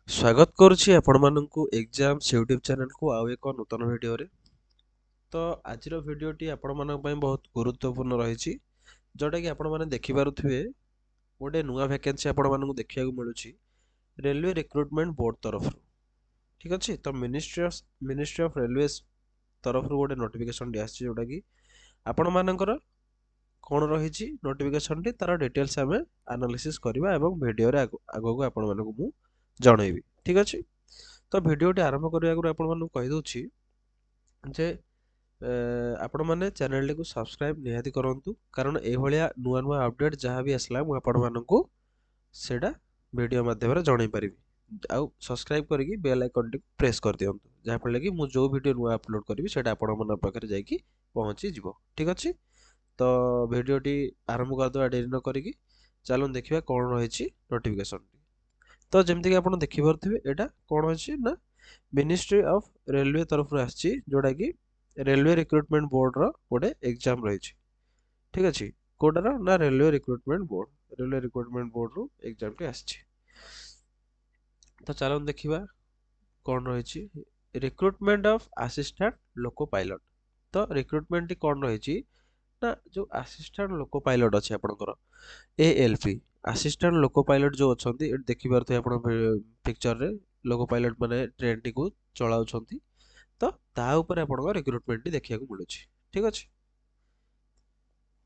ସ୍ୱାଗତ କରୁଛି ଆପଣମାନଙ୍କୁ ଏକ୍ଜାମ୍ସ ୟୁଟ୍ୟୁବ୍ ଚ୍ୟାନେଲକୁ ଆଉ ଏକ ନୂତନ ଭିଡ଼ିଓରେ। ତ ଆଜିର ଭିଡ଼ିଓଟି ଆପଣମାନଙ୍କ ପାଇଁ ବହୁତ ଗୁରୁତ୍ୱପୂର୍ଣ୍ଣ ରହିଛି, ଯେଉଁଟାକି ଆପଣମାନେ ଦେଖିପାରୁଥିବେ ଗୋଟେ ନୂଆ ଭ୍ୟାକେନ୍ସି ଆପଣମାନଙ୍କୁ ଦେଖିବାକୁ ମିଳୁଛି ରେଲୱେ ରିକ୍ରୁଟମେଣ୍ଟ ବୋର୍ଡ଼ ତରଫରୁ। ଠିକ୍ ଅଛି, ତ ମିନିଷ୍ଟ୍ରି ଅଫ୍ ରେଲୱେଜ୍ ତରଫରୁ ଗୋଟେ ନୋଟିଫିକେସନ୍ଟି ଆସିଛି, ଯେଉଁଟାକି ଆପଣମାନଙ୍କର କ'ଣ ରହିଛି ନୋଟିଫିକେସନ୍ଟି ତାର ଡିଟେଲ୍ସ ଆମେ ଆନାଲିସିସ୍ କରିବା ଏବଂ ଭିଡ଼ିଓରେ ଆଗକୁ ଆପଣମାନଙ୍କୁ ମୁଁ ଜଣେଇବି। ଠିକ୍ ଅଛି, ତ ଭିଡ଼ିଓଟି ଆରମ୍ଭ କରିବା ଆଗରୁ ଆପଣମାନଙ୍କୁ କହିଦେଉଛି ଯେ ଆପଣମାନେ ଚ୍ୟାନେଲଟିକୁ ସବସ୍କ୍ରାଇବ୍ ନିହାତି କରନ୍ତୁ, କାରଣ ଏଇଭଳିଆ ନୂଆ ନୂଆ ଅପଡ଼େଟ୍ ଯାହା ବି ଆସିଲା ମୁଁ ଆପଣମାନଙ୍କୁ ସେଇଟା ଭିଡ଼ିଓ ମାଧ୍ୟମରେ ଜଣେଇ ପାରିବି। ଆଉ ସବସ୍କ୍ରାଇବ୍ କରିକି ବେଲ୍ ଆଇକନ୍ଟିକୁ ପ୍ରେସ୍ କରିଦିଅନ୍ତୁ, ଯାହାଫଳରେ କି ମୁଁ ଯେଉଁ ଭିଡ଼ିଓ ନୂଆ ଅପଲୋଡ଼ କରିବି ସେଇଟା ଆପଣମାନଙ୍କ ପାଖରେ ଯାଇକି ପହଞ୍ଚିଯିବ। ଠିକ୍ ଅଛି, ତ ଭିଡ଼ିଓଟି ଆରମ୍ଭ କରିଦେବା ଡେରି ନ କରିକି ଚାଲନ୍ତୁ ଦେଖିବା କ'ଣ ରହିଛି ନୋଟିଫିକେସନ୍ଟି। ତ ଯେମିତିକି ଆପଣ ଦେଖିପାରୁଥିବେ ଏଇଟା କ'ଣ ଅଛି ନା ମିନିଷ୍ଟ୍ରି ଅଫ୍ ରେଲୱେ ତରଫରୁ ଆସିଛି, ଯେଉଁଟାକି ରେଲୱେ ରିକ୍ରୁଟମେଣ୍ଟ ବୋର୍ଡ଼ର ଗୋଟେ ଏକ୍ଜାମ୍ ରହିଛି। ଠିକ୍ ଅଛି, କେଉଁଟାର ନା ରେଲୱେ ରିକ୍ରୁଟମେଣ୍ଟ ବୋର୍ଡ଼ରୁ ଏକ୍ଜାମ୍ଟି ଆସିଛି। ତ ଚାଲନ୍ତୁ ଦେଖିବା କ'ଣ ରହିଛି। Recruitment of assistant loco pilot. ତ ରିକ୍ରୁଟମେଣ୍ଟଟି କ'ଣ ରହିଛି ନା ଯେଉଁ ଆସିଷ୍ଟାଣ୍ଟ ଲୋକୋ ପାଇଲଟ ଅଛି ଆପଣଙ୍କର ALP ଆସିଷ୍ଟାଣ୍ଟ ଲୋକୋ ପାଇଲଟ ଯେଉଁ ଅଛନ୍ତି, ଏଠି ଦେଖିପାରୁଥିବେ ଆପଣ ପିକ୍ଚରରେ ଲୋକୋ ପାଇଲଟ ମାନେ ଟ୍ରେନଟିକୁ ଚଳାଉଛନ୍ତି। ତ ତା ଉପରେ ଆପଣଙ୍କ ରିକ୍ରୁଟମେଣ୍ଟଟି ଦେଖିବାକୁ ମିଳୁଛି। ଠିକ୍ ଅଛି,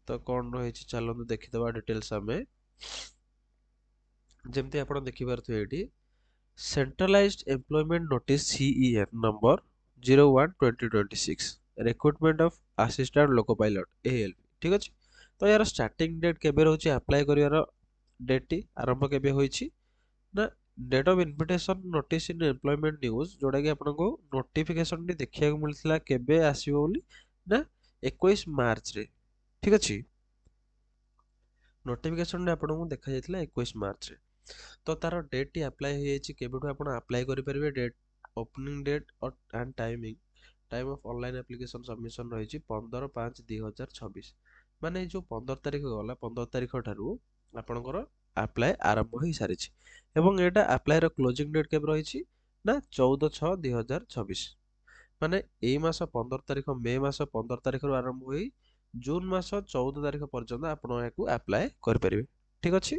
ତ କ'ଣ ରହିଛି ଚାଲନ୍ତୁ ଦେଖିଦେବା ଡିଟେଲ୍ସ ଆମେ। ଯେମିତି ଆପଣ ଦେଖିପାରୁଥିବେ ଏଠି centralised employment notice CEN number 01/2026 recruitment of assistant loco pilot ALP। ଠିକ୍ ଅଛି, ତ ଏହାର ଷ୍ଟାର୍ଟିଂ ଡେଟ୍ କେବେ ରହୁଛି, ଆପ୍ଲାଏ କରିବାର ଡେଟ୍ଟି ଆରମ୍ଭ କେବେ ହୋଇଛି ନା date of invitation notice in employment news, ଯେଉଁଟାକି ଆପଣଙ୍କୁ ନୋଟିଫିକେସନ୍ଟି ଦେଖିବାକୁ ମିଳିଥିଲା କେବେ ଆସିବ ବୋଲି ନା 21 ମାର୍ଚ୍ଚରେ। ଠିକ୍ ଅଛି, ନୋଟିଫିକେସନ୍ଟି ଆପଣଙ୍କୁ ଦେଖାଯାଇଥିଲା 21 ମାର୍ଚ୍ଚରେ। ତ ତାର ଡେଟ୍ଟି ଆପ୍ଲାଏ ହୋଇଯାଇଛି, କେବେଠୁ ଆପଣ ଆପ୍ଲାଏ କରିପାରିବେ, date opening date and time of online application submission ରହିଛି 15/5/2026। ମାନେ ଏଇ ଯେଉଁ 15 ତାରିଖ ଗଲା, 15 ତାରିଖ ଠାରୁ ଆପଣଙ୍କର ଆପ୍ଲାଏ ଆରମ୍ଭ ହୋଇସାରିଛି ଏବଂ ଏଇଟା ଆପ୍ଲାଏର କ୍ଲୋଜିଂ ଡେଟ୍ କେବେ ରହିଛି ନା 14/6/2026। ମାନେ ଏଇ ମାସ 15 ତାରିଖ, ମେ ମାସ 15 ତାରିଖରୁ ଆରମ୍ଭ ହୋଇ ଜୁନ୍ ମାସ 14 ତାରିଖ ପର୍ଯ୍ୟନ୍ତ ଆପଣ ଏହାକୁ ଆପ୍ଲାଏ କରିପାରିବେ। ଠିକ୍ ଅଛି,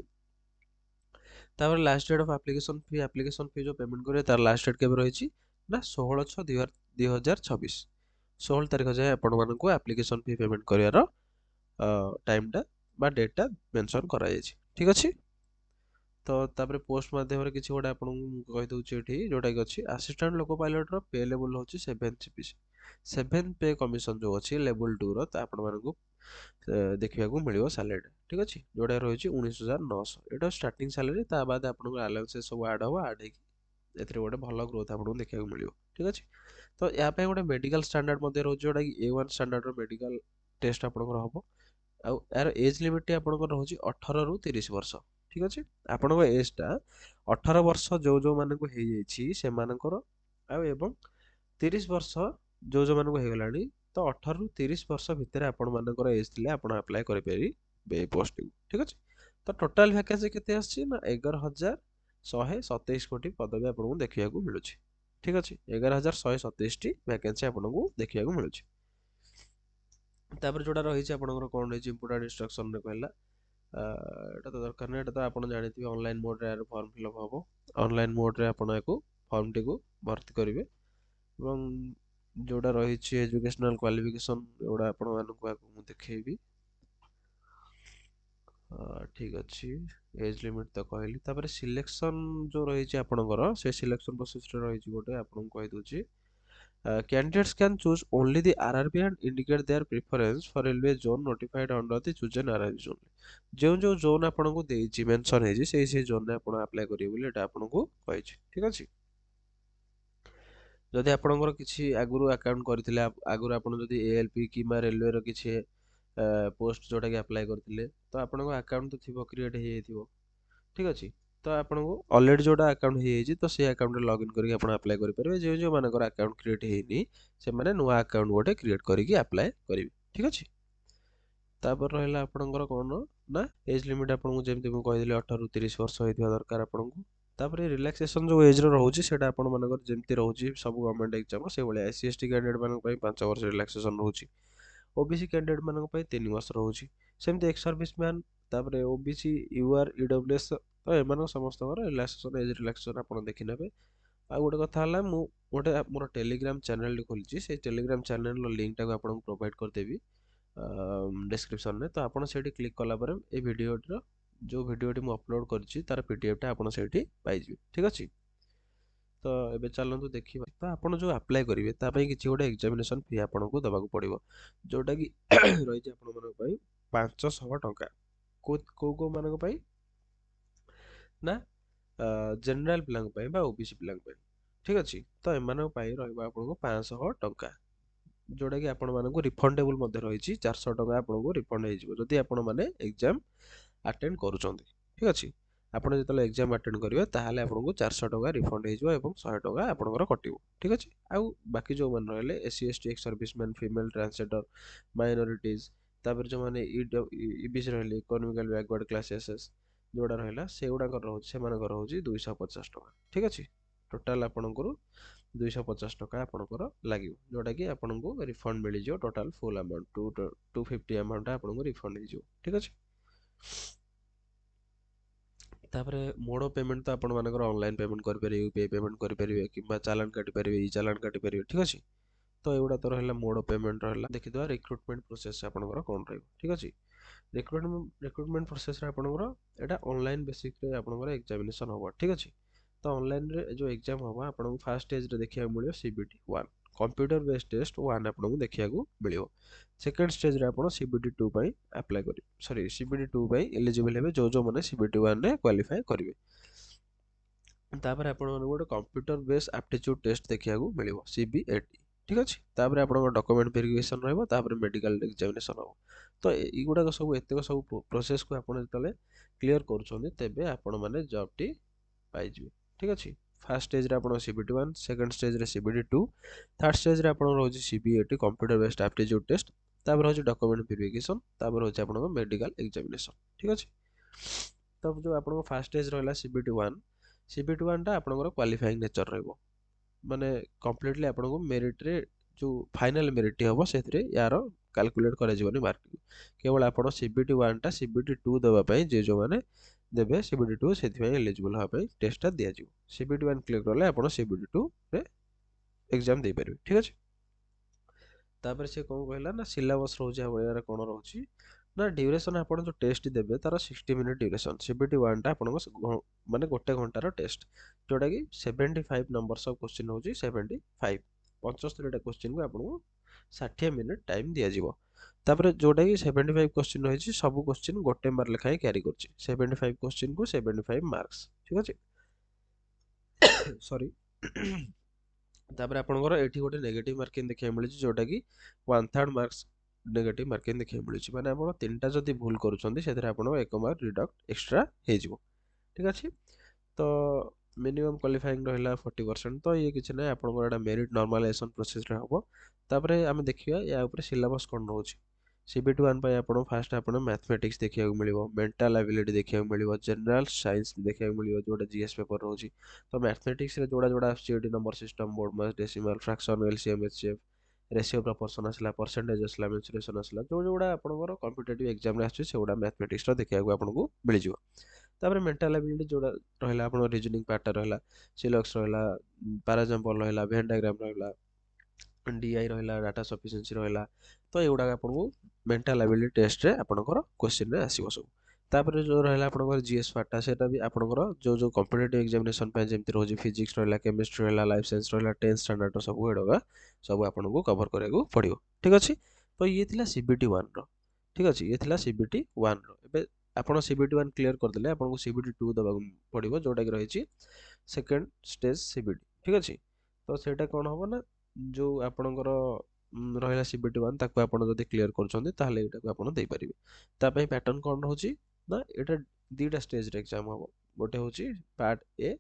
ତାପରେ last date of application fee ଯେଉଁ ପେମେଣ୍ଟ କରିବେ ତାର ଲାଷ୍ଟ ଡେଟ୍ କେବେ ରହିଛି ନା 16/6/2026। 16 ତାରିଖ ଯାଏଁ ଆପଣମାନଙ୍କୁ ଆପ୍ଲିକେସନ୍ ଫି ପେମେଣ୍ଟ କରିବାର ଟାଇମ୍ଟା ବା ଡେଟ୍ଟା ମେନସନ୍ କରାଯାଇଛି। ଠିକ୍ ଅଛି, ତ ତାପରେ ପୋଷ୍ଟ ମାଧ୍ୟମରେ କିଛି ଗୋଟେ ଆପଣଙ୍କୁ ମୁଁ କହିଦେଉଛି ଏଠି, ଯେଉଁଟାକି ଅଛି ଆସିଷ୍ଟାଣ୍ଟ ଲୋକୋ ପାଇଲଟର ପେ ଲେବୁଲ୍ ହେଉଛି 7th CPC। 7th pay commission ଯେଉଁ ଅଛି ଲେବୁଲ୍ 2ର, ତା ଆପଣମାନଙ୍କୁ ଦେଖିବାକୁ ମିଳିବ ସାଲାରୀ। ଠିକ୍ ଅଛି, ଯେଉଁଟା ରହିଛି 19,900। ଏଇଟା ଷ୍ଟାର୍ଟିଂ ସାଲାରୀ, ତା ବାଦ ଆପଣଙ୍କ ଆଲାଉନ୍ସେସ୍ ସବୁ ଆଡ଼୍ ହେବ, ଆଡ଼୍ ହେଇକି ଏଥିରେ ଗୋଟେ ଭଲ ଗ୍ରୋଥ୍ ଆପଣଙ୍କୁ ଦେଖିବାକୁ ମିଳିବ। ଠିକ୍ ଅଛି, ତ ଏହା ପାଇଁ ଗୋଟେ ମେଡ଼ିକାଲ ଷ୍ଟାଣ୍ଡାର୍ଡ଼ ମଧ୍ୟ ରହୁଛି, ଯେଉଁଟାକି A1 ଷ୍ଟାଣ୍ଡାର୍ଡ଼ର ମେଡ଼ିକାଲ ଟେଷ୍ଟ ଆପଣଙ୍କର ହେବ। ଆଉ ଏହାର ଏଜ୍ ଲିମିଟ୍ଟି ଆପଣଙ୍କର ରହୁଛି 18ରୁ 30 ବର୍ଷ। ଠିକ୍ ଅଛି, ଆପଣଙ୍କ ଏଜ୍ଟା 18 ବର୍ଷ ଯେଉଁମାନଙ୍କୁ ହେଇଯାଇଛି ସେମାନଙ୍କର, ଆଉ ଏବଂ 30 ବର୍ଷ ଯେଉଁମାନଙ୍କୁ ହେଇଗଲାଣି, ତ 18ରୁ 30 ବର୍ଷ ଭିତରେ ଆପଣମାନଙ୍କର ଏଜ୍ ଥିଲେ ଆପଣ ଆପ୍ଲାଏ କରିପାରିବେ ଏଇ ପୋଷ୍ଟଟିକୁ। ଠିକ୍ ଅଛି, ତ ଟୋଟାଲ୍ ଭ୍ୟାକେନ୍ସି କେତେ ଆସିଛି ନା 11,127 ଗୋଟି ପଦବୀ ଆପଣଙ୍କୁ ଦେଖିବାକୁ ମିଳୁଛି। ଠିକ୍ ଅଛି, 11,127ଟି ଭ୍ୟାକେନ୍ସି ଆପଣଙ୍କୁ ଦେଖିବାକୁ ମିଳୁଛି। ତାପରେ ଯେଉଁଟା ରହିଛି ଆପଣଙ୍କର କ'ଣ ରହିଛି ଇମ୍ପୋର୍ଟାଣ୍ଟ ଇନଷ୍ଟ୍ରକ୍ସନରେ କହିଲା, ଏଇଟା ତ ଦରକାର ନାହିଁ, ଏଇଟା ତ ଆପଣ ଜାଣିଥିବେ ଅନଲାଇନ୍ ମୋଡ଼୍ରେ ଏହାର ଫର୍ମ ଫିଲ୍ଅପ୍ ହେବ। ଅନଲାଇନ୍ ମୋଡ଼୍ରେ ଆପଣ ୟାକୁ ଫର୍ମଟିକୁ ଭର୍ତ୍ତି କରିବେ ଏବଂ ଯେଉଁଟା ରହିଛି ଏଜୁକେସନାଲ୍ କ୍ୱାଲିଫିକେସନ୍ ଏଗୁଡ଼ା ଆପଣମାନଙ୍କୁ ଆଗକୁ ମୁଁ ଦେଖେଇବି। ଠିକ୍ ଅଛି, ଏଜ୍ ଲିମିଟ୍ ତ କହିଲି। ତାପରେ ସିଲେକ୍ସନ୍ ଯେଉଁ ରହିଛି ଆପଣଙ୍କର, ସେ ସିଲେକ୍ସନ୍ ପ୍ରୋସେସ୍ରେ ରହିଛି ଗୋଟେ ଆପଣଙ୍କୁ କହିଦେଉଛି। Candidates can choose only the RRB and indicate their preference for railway zone notified under the chosen RRB zone। ଯେଉଁ ଜୋନ୍ ଆପଣଙ୍କୁ ଦେଇଛି ମେନସନ୍ ହେଇଛି ସେଇ ଜୋନ୍ରେ ଆପଣ ଆପ୍ଲାଏ କରିବେ ବୋଲି ଏଇଟା ଆପଣଙ୍କୁ କହିଛି। ଠିକ୍ ଅଛି, ଯଦି ଆପଣଙ୍କର କିଛି ଆଗରୁ ଆକାଉଣ୍ଟ କରିଥିଲେ, ଆଗରୁ ଆପଣ ଯଦି ALP କିମ୍ବା ରେଲୱେର କିଛି ପୋଷ୍ଟ ଯେଉଁଟାକି ଆପ୍ଲାଏ କରିଥିଲେ, ତ ଆପଣଙ୍କ ଆକାଉଣ୍ଟ ତ ଥିବ, କ୍ରିଏଟ୍ ହେଇଯାଇଥିବ। ଠିକ୍ ଅଛି, ତ ଆପଣଙ୍କୁ ଅଲରେଡ଼ି ଯେଉଁଟା ଆକାଉଣ୍ଟ ହେଇଯାଇଛି ତ ସେଇ ଆକାଉଣ୍ଟରେ ଲଗ୍ଇନ୍ କରିକି ଆପଣ ଆପ୍ଲାଏ କରିପାରିବେ। ଯେଉଁମାନଙ୍କର ଆକାଉଣ୍ଟ କ୍ରିଏଟ୍ ହେଇନି ସେମାନେ ନୂଆ ଆକାଉଣ୍ଟ ଗୋଟେ କ୍ରିଏଟ୍ କରିକି ଆପ୍ଲାଏ କରିବେ। ଠିକ୍ ଅଛି, ତାପରେ ରହିଲା ଆପଣଙ୍କର କ'ଣ ନା ଏଜ୍ ଲିମିଟ୍ ଆପଣଙ୍କୁ ଯେମିତି ମୁଁ କହିଥିଲି 18ରୁ 30 ବର୍ଷ ହେଇଥିବା ଦରକାର ଆପଣଙ୍କୁ। तापर रिलैक्सेशन जो एज रोचे से जमी रोचे सब गवर्नमेंट एग्जाम से भाई SC ST कैंडिडेट मान 5 वर्ष रिलैक्सेशन रोचे OBC कैंडिडेट मान 3 वर्ष रोचे सेमती एक्स सर्विस मैन तापर OBC UR EWS तो एम समस्त रिलैक्सेशन एज रिलैक्सेशन आप देखने आ गोटे कथा मु गोटे मोर टेलीग्राम चैनल खोली से टेलीग्राम चैनल लिंक टाक आपको प्रोवाइड करदेवी डिस्क्रिप्शन में तो आपड़ से क्लिक कलापर ये भिडर जो भिडटी मुझे अपलोड कर तार PDF टा आपड़ से पाइबे ठीक अच्छे तो ये चलते देखा तो आप जो अप्लाई करेंगे किसी गोटे एग्जामिनेशन फी आपको देवाक पड़ो जोटा कि रही आप 500 टंका कौ मान ना जनरल पिला OBC पिला ठीक अच्छे तो एम आपको 500 टंका जोटा कि आपण मानक रिफंडेबल रही 400 टंका आपको रिफंड होदी आपण मैंने एग्जाम अटेंड करुँच ठीक अच्छे आप जो एग्जाम अटेंड करेंगे ताहले आपको 400 टंका रिफंड हो 100 टंका आपंकर कटो ठीक अच्छे आउ बाकी जो मैंने रहे SC ST ex serviceman female transgender minorities तापर जो मैंने EBC रहे इकोनॉमिकल बैकवर्ड क्लासेस जोड़ा रहा से गुड़ाक रोचे 250 टंका ठीक अच्छे टोटाल आपंकर 250 टंका आपंकर लगे जोटा कि आपको रिफंड मिल जाए टोटाल फुल अमाउंट 250 अमाउंट आपको रिफंड हो ठीक अच्छे तापरे मोड ऑफ पेमेंट तो आपण मानकर ऑनलाइन पेमेंट करेंगे UPI पेमेंट करेंगे कि चालान काटिपारे ई चालान काटिपारे ठीक अच्छे तो एगुड़ा तो रहा मोड ऑफ पेमेंट रहा देखिए रिक्रुटमेंट प्रोसेस आपंकर कौन रही ठीक अच्छे रिक्रुटमेंट प्रोसेस आपंकर यहाँ ऑनलाइन बेसिक आपंकर एग्जामिनेशन हम ठीक अच्छे तो ऑनलाइन रे जो एग्जाम हम आपको फास्ट स्टेज रे देखा मिले CBT 1 कंप्यूटर बेस्ड टेस्ट 1 आपको देखा मिले सेकेंड स्टेज रे आप CBT 2 अप्लाई करेंगे सॉरी CBT 2 एलिजिबल हे जो मैंने CBT 1 रे क्वालिफाई करेंगे तापर आप गोटे कंप्यूटर बेस्ड एप्टीट्यूड टेस्ट देखा मिले CBAT ठीक अच्छे तापर आप डॉक्यूमेंट वेरिफिकेशन रहा मेडिकल एग्जामिनेशन हम तो युड़ाक सब एत सब प्रोसेस को आप क्लीयर करेंगे आपण मैंने जॉब टी पाइबे ठीक अच्छे फास्ट स्टेज रे आप CBT 1 सेकेंड स्टेज रे CBT 2 थर्ड स्टेज रे आप रोचे CBAT computer based aptitude test तापर रोचे डॉक्यूमेंट वेरिफिकेशन तापर रोचे आप मेडिकल एग्जामिनेशन ठीक अच्छे तब जो आप फास्ट स्टेज रहा CBT 1 टा आपंकर क्वालिफाइंग नेचर रहा माने कम्प्लीटली आपको मेरिट रे जो फाइनल मेरिट हम से यार कैलकुलेट कर मार्क केवल आप CBT 1 टा CBT 2 देवाई जे जो मैंने देवे CBT 2 से एलिजिबल हाँपाई टेस्टा दि जाए CBT 1 क्लिक कले आप CBT 2 रे एग्जाम दे पारे ठीक अच्छे तापर से कौन कहला ना सिलेबस रोचे यार कौन रोचे ना ड्यूरेशन आप जो टेस्ट देवे तार 60 मिनिट ड्यूरेशन CBT 1 टा आप माने गोटे घंटार टेस्ट जोटा कि 75 नंबर्स ऑफ क्वेश्चन हो 75 75 क्वेश्चन को आपको 60 मिनिट टाइम दि जाए तापर जोटा कि 75 क्वेश्चन रही सब क्वेश्चन गोटे मार्क लेखाएं क्यारी कर 75 क्वेश्चन को 75 मार्क्स ठीक अच्छे सॉरी तापर आपंकर ये गोटे नेगेटिव मार्किंग देखा मिले जोटा कि 1/3 मार्क्स नेगेटिव मार्किंग देखा मिले माने आप 3टा जदि भूल करूँ एक मार्क रिडक्ट एक्सट्रा हो ठीक अच्छे तो मिनिमम क्वालिफाइंग रहा 40% तो ये किसी ना आप मेरिट नॉर्मलाइजेशन प्रोसेस रे हम तापर आम देखिए या सिलेबस कौन रोचे CBT 1 आप फास्ट आप मैथमेटिक्स देखा मिले मेंटल एबिलिटी देखा मिले जनरल साइंस देखा मिले जोटा GS पेपर रोचे तो मैथमेटिक्स जोड़ा जोड़ा आसटी number system BODMAS decimal fraction LCM HCF ratio proportion आसला परसेंटेज आसला मेंसुरेशन आसला जो जोड़ा आपंकर कॉम्पिटिटिव एग्जाम आसुड़ा मैथमेटिक्स देखा आपको मिल जाए तापर मेंटल एबिलिटी जोड़ा रहा आप रीजनिंग पार्टा रहा सिलक्स रहा पैराजाम्पल रहा वेन डायग्राम रहा DI रहा डाटा सफिशिएंसी रहा तो युड़ा आपको मेंटल एबिलिटी टेस्ट रे आपंकर क्वेश्चन रे आसो सब तापर जो रहा आपंकर GS पार्टा से भी आपंकर जो जो कॉम्पिटिटिव एग्जामिनेशन जमी रोज फिजिक्स रहा केमिस्ट्री रहा लाइफ साइंस रहा 10th स्टैंडर्ड सब एडा सब आपको कवर करा पड़ो ठीक अच्छे तो ये थी CBT 1 ठीक अच्छे ये थी CBT 1 आप CBT 1 क्लीयर करदे आपको CBT 2 देवाक पड़ो जोटा कि रही सेकेंड स्टेज CBT ठीक अच्छे तो सेटा कौन हम ना जो आपणकर रहा CBT 1 ताको आप क्लीयर कर पैटर्न कौन रोचे ना यहाँ दुटा स्टेज एग्जाम हम गोटे हूँ पार्ट ए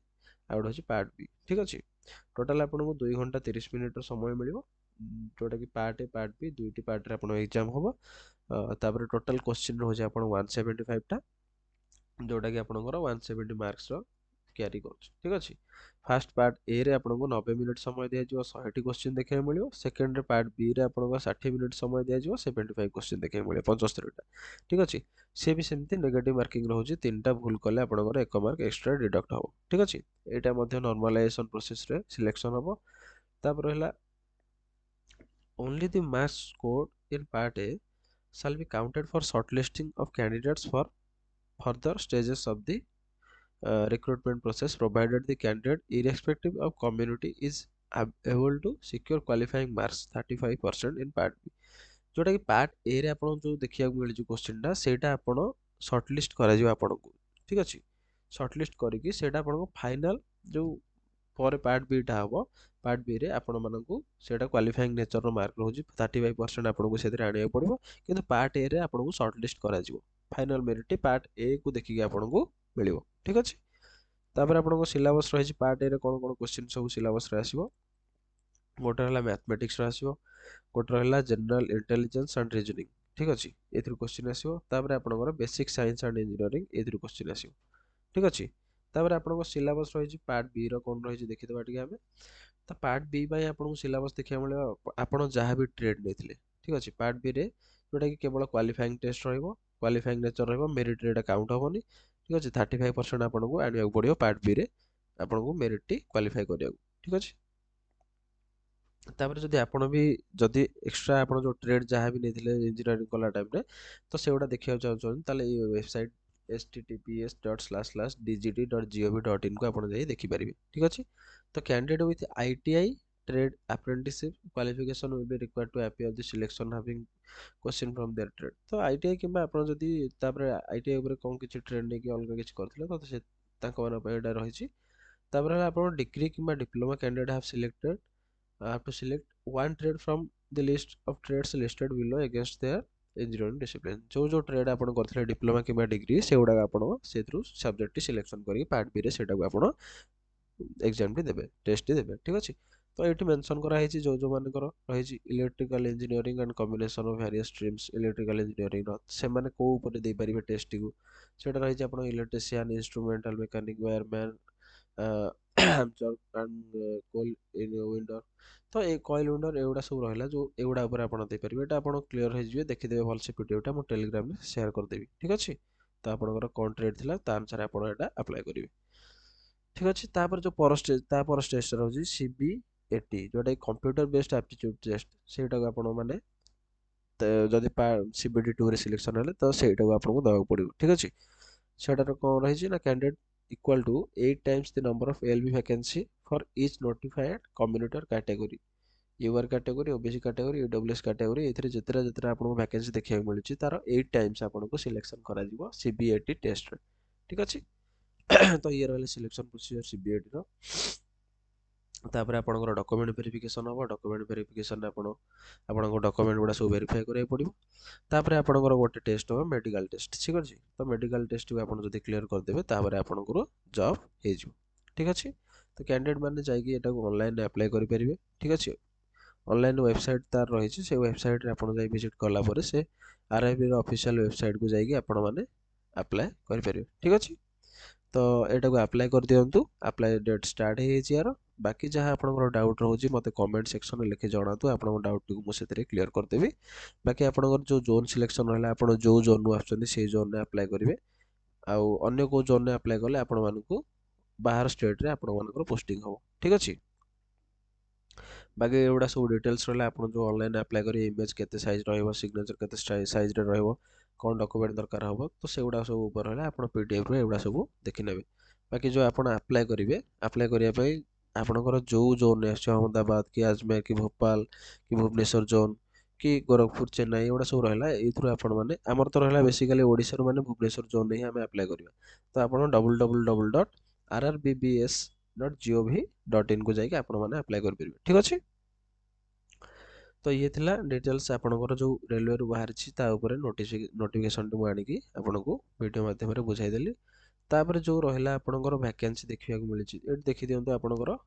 आ गए हूँ पार्ट बी ठीक अच्छे टोटाल आपको 2 घंटा 30 मिनिट समय मिले जोटा कि पार्ट ए पार्ट बी दुईटी पार्ट आप एग्जाम हम तापर टोटाल क्वेश्चन रोचे आप 175 टा जोटा कि आपंकर 170 मार्क्स କ୍ୟାରି କରୁଛି ଠିକ୍ ଅଛି। फास्ट पार्ट ए रे आपको 90 मिनिट समय दिया 100 क्वेश्चन देखा मिले। सेकेंड पार्ट बी रे आपको 60 मिनिट समय दिया 75 क्वेश्चन देखा मिले 75टा ठीक अच्छे। सी भी सेमती नेगेटिव मार्किंग रोचे 3टा भूल कले आपंकर 1 मार्क एक्सट्रा डिडक्ट हम ठीक अच्छे। यहाँ नॉर्मलाइजेशन प्रोसेस रे सिलेक्शन हम। तापर है only the marks scored in part A shall be counted for shortlisting of candidates for further stages of the recruitment process provided the candidate irrespective of community is able to secure qualifying marks 35% in part B। जोटा कि part ए रे आपन जो देखिया मिली question टा सेटा आपन shortlist करा जिवो आपन को ठीक अछि। शॉर्टलिस्ट करिकि सेटा आपन को फाइनल जो पर पार्ट बी टा हबो पार्ट बी रे आपण मानकु सेटा क्वालिफाइंग नेचर रो मार्क रहउची 35% आपण को सेतिर आनिया पड़िबो। किंतु पार्ट ए रे आपण को शॉर्टलिस्ट करा जिवो फाइनल मेरिट पार्ट ए को देखिकि आपण को मिलिबो ठीक अछि। तापर आपण को सिलेबस रहिछि पार्ट ए रे कोन कोन क्वेश्चन सब सिलेबस रे आसीबो। गोटे हला मैथमेटिक्स रे आसीबो, गोटे हला जनरल इंटेलिजेंस एंड रीजनिंग ठीक अछि एथि क्वेश्चन आसीबो। तापर आपण को बेसिक साइंस एंड इंजीनियरिंग एथि क्वेश्चन आसीबो ठीक अछि। तापर आपण को सिलेबस रहिछि पार्ट बी रो कोन रहिछि देखिदबा टिके हमें। तो पार्ट बी बाय आपण को सिलेबस देखिया मिले आपण जहां भी ट्रेड नेथिले ठीक अछि। पार्ट बी रे जोटा कि केवल क्वालिफाइंग टेस्ट रहइबो, क्वालिफाइंग नेचर रहइबो, मेरिट रे एटा काउंट होबोनी ठीक अछि। 35% आपण को आनिया पड़ियो पार्ट बी रे आपण को मेरिट टी क्वालिफाई करिया ठीक अछि। तापर जदि आपण भी जदि एक्स्ट्रा आपण जो ट्रेड जहां भी नेथिले इंजीनियरिंग कला टाइम रे तो सेउडा देखिया चाहछन ताले ए वेबसाइट https://dgt.gov.in को आपण जाई देखि परिबे ठीक अछि। तो candidate with ITI trade apprenticeship qualification will be required to appear the selection having question from their trade. तो आईटीआई किबा आपण जदि तापर आईटीआई ऊपर कोन किछि ट्रेड नै कि अलगा किछि करथिले तो से तांको माने पयडा रहिछि। तापर आपण डिग्री किबा diploma candidate have selected have to select one trade from the list of trades listed below against their engineering discipline। जो ट्रेड आपण करथिले डिप्लोमा किबा डिग्री सेउडा आपण सेथरु सब्जेक्ट टी सिलेक्शन करी पार्ट बी रे सेटा को आपण एग्जाम टी देबे टेस्ट टी देबे ठीक अछि। तो एठी मेंशन करा हेछि जो मानकर रहिछि electrical engineering and combination of various streams electrical engineering रो से माने को ऊपर देई परिबे टेस्ट टी को सेटा रहिछि आपण electrician instrumental mechanic wireman armature and coil in winder. तो ए कॉइल विंडर एउडा सब रहला जो एउडा ऊपर आपण देई परिबे एटा आपण क्लियर हो जिवे देखि देबे भल से पीडीएफ मो टेलीग्राम में शेयर कर देबी ठीक अछि। तो आपनकर कोन ट्रेड थिला ता अनुसार आपण एटा अप्लाई करिवे ठीक अछि। तापर जो पर स्टेज रहउजी सीबीएटी जोटा कंप्यूटर बेस्ड एप्टीट्यूड टेस्ट सेटा को आपण माने जदि सीबीडी 2 रे सिलेक्शन हेले तो सेटा को आपण को दवा पड़िबो ठीक अछि। सेटा कोन रहिछि ना candidate equal to 8 times the number of LB vacancy for each notified commuter category UR category OBC category EWS category एथिरे जेतरा जेतरा आपन वैकेंसी देखिया मिलुची तार 8 टाइम्स आपन को सिलेक्शन करा जिवो सीबीएटी टेस्ट रे ठीक अछि। तो ये रहले सिलेक्शन प्रोसीजर सीबीएटी रो। तापर आपनकर डॉक्यूमेंट वेरिफिकेशन हो डॉक्यूमेंट वेरिफिकेशन आपन डॉक्यूमेंट गुडा सब वेरीफाई करे पड़िबो। तापर आपनकर गोटे टेस्ट हो मेडिकल टेस्ट ठीक अछि। तो मेडिकल टेस्ट को आपन जदि क्लियर कर देबे तापर आपनकर जॉब हे जो ठीक अछि। तो कैंडिडेट माने जाईकी एटा को ऑनलाइन अप्लाई करि परिबे ठीक अछि। ऑनलाइन वेबसाइट तार रहिछि से वेबसाइट रे आपन जाई विजिट करला परे से आरआईबी रो ऑफिशियल वेबसाइट को जाईकी आपन माने अप्लाई करि परिबे ठीक अछि। तो एटा को अप्लाई कर दियंतु अप्लाई डेट स्टार्ट हे छि यार बाकी जहाँ आपनकर डाउट रहउछि मते कमेंट सेक्शन में लिखि जणातु आपनकर डाउट को मु सेतरे क्लियर कर देबी। बाकी आपनकर जो जोन सिलेक्शन रहला आपन जो जोन नु आछन से जोन ने अप्लाई करिवे आउ अन्य को जोन ने अप्लाई करले आपन मानकु बाहर स्टेट रे आपन मानकर पोस्टिंग हो ठीक अछि। बाकी एउडा सब डिटेल्स रहला आपन जो ऑनलाइन अप्लाई करी इमेज केते साइज रहइबो सिग्नेचर केते साइज रे रहइबो कोन डॉक्यूमेंट दरकार होबो तो सेउडा सब ऊपर रहला आपन पीडीएफ रे एउडा सब देखि नेबे। बाकी जो आपन अप्लाई करिवे अप्लाई करिया पई आपनकर जो जोन ने आछो अहमदाबाद कि अजमेर कि भोपाल कि भुवनेश्वर जोन कि गोरखपुर चेन्नई एउडा सब रहला एथुर आपन माने हमर तो रहला बेसिकली ओडिसा रो माने भुवनेश्वर जोन ने ही हम अप्लाई करिवा। तो आपन www.rrbbs.gov.in को जाई के आपन माने अप्लाई कर परिबे ठीक अछि। तो ये थिला डिटेल्स आपनकर जो रेलवे रु बाहर छी ता ऊपर नोटिफिकेशन टु आनी की आपन को वीडियो माध्यम रे बुझाई देली। तापर जो रहला आपनकर वैकेंसी देखिया को मिली छी एट देखि दियंतु आपनकर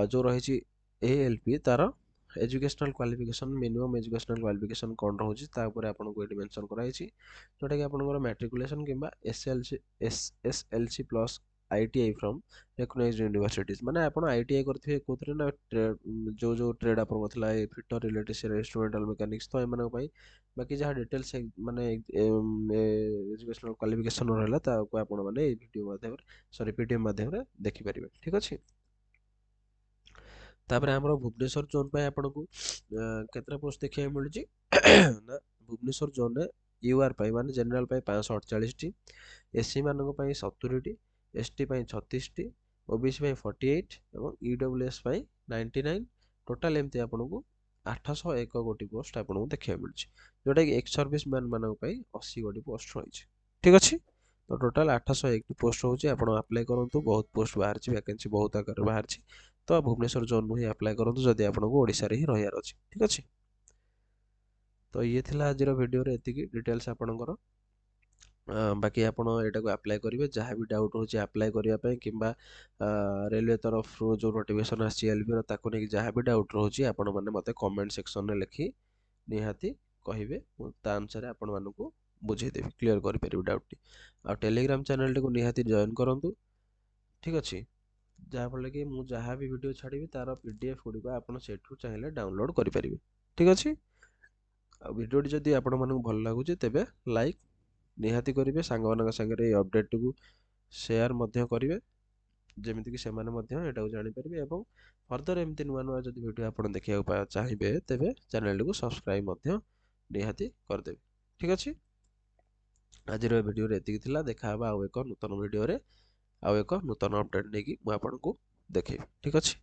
जो रही छी एएलपी तार educational qualification minimum educational qualification कोन रहउची ता ऊपर आपन को एटी मेंशन कराई छी जोटा कि आपनकर मैट्रिकुलेशन किबा SLC SSLC plus ITI from recognized universities माने आपण ITI करथिबे कोथरे ना जो ट्रेड आपण मथला फिटर इलेक्ट्रिशियन इंस्ट्रूमेंटल मैकेनिक्स तो एमान पई बाकी जहाँ डिटेल्स माने एजुकेशनल क्वालिफिकेशन रहला ता को आपण माने ए वीडियो माध्यम सॉरी पीडीएफ माध्यम रे देखि परिबे ठीक अछि। तापर हमरो भुवनेश्वर जोन पे आपन को केतरा पोस्ट देखिए मिलुची ना भुवनेश्वर जोन रे यूआर पाई माने जनरल पाई 548 टी एससी मानक पाई 70 टी एसटी पाई 36 टी ओबीसी पाई 48 एवं ईडब्ल्यूएस पाई 99 टोटल एमती आपन को 801 गोटी पोस्ट आपन को देखिए मिलुची जोटा कि एक्स सर्विस मैन मानक पाई 80 गोटी पोस्ट रहिଛି ठीक अछि। तो टोटल 801 पोस्ट होची आपण अप्लाई करंतु बहुत पोस्ट बाहर छि वैकेंसी बहुत आकार बाहर छि तो भुवनेश्वर जोन ही अप्लाई करंतु जदि आपनको ओडिसा रे ही रहियार अछि ठीक अछि। तो ये थिला आज रो वीडियो रे एतिकी डिटेल्स आपनकर बाकी आपण एटा को अप्लाई करिवे जहाँ भी डाउट होची अप्लाई करिया पय किबा रेलवे तरफ रो जो नोटिफिकेशन आछि एलबी रो ताको नै जहाँ भी डाउट रहउची आपण माने मते कमेंट सेक्शन रे लिखि निहाती कहिवे ता अनुसार आपण मानको बुझे देबी क्लियर करि परिबे डाउट आ टेलीग्राम चैनल टी को निहाती जॉइन करंतु ठीक अछि जहाँ फल कि मु जहाँ भी वीडियो छाड़िबी तार पीडीएफ गुडी को आपण सेठू चाहिले डाउनलोड करि परिबे ठीक अछि। आ वीडियो टी जदि आपण मानको भल लागुची तेबे लाइक निहाती करिवे सांग मानक संगे ए अपडेट को शेयर मध्य करिवे जेमिति कि सेमाने मध्य एटा को जानि परिबे एवं फर्दर एमति नुवा नुवा जदि वीडियो आपण देखिया चाहिबे तेबे चैनल को सब्सक्राइब मध्य निहाती कर देबे ठीक अछि। आज रो वीडियो रे एतिकी थिला देखा हबा आ एक नूतन वीडियो रे आ एक नूतन अपडेट नेकी मु आपन को देखेबी ठीक अछि।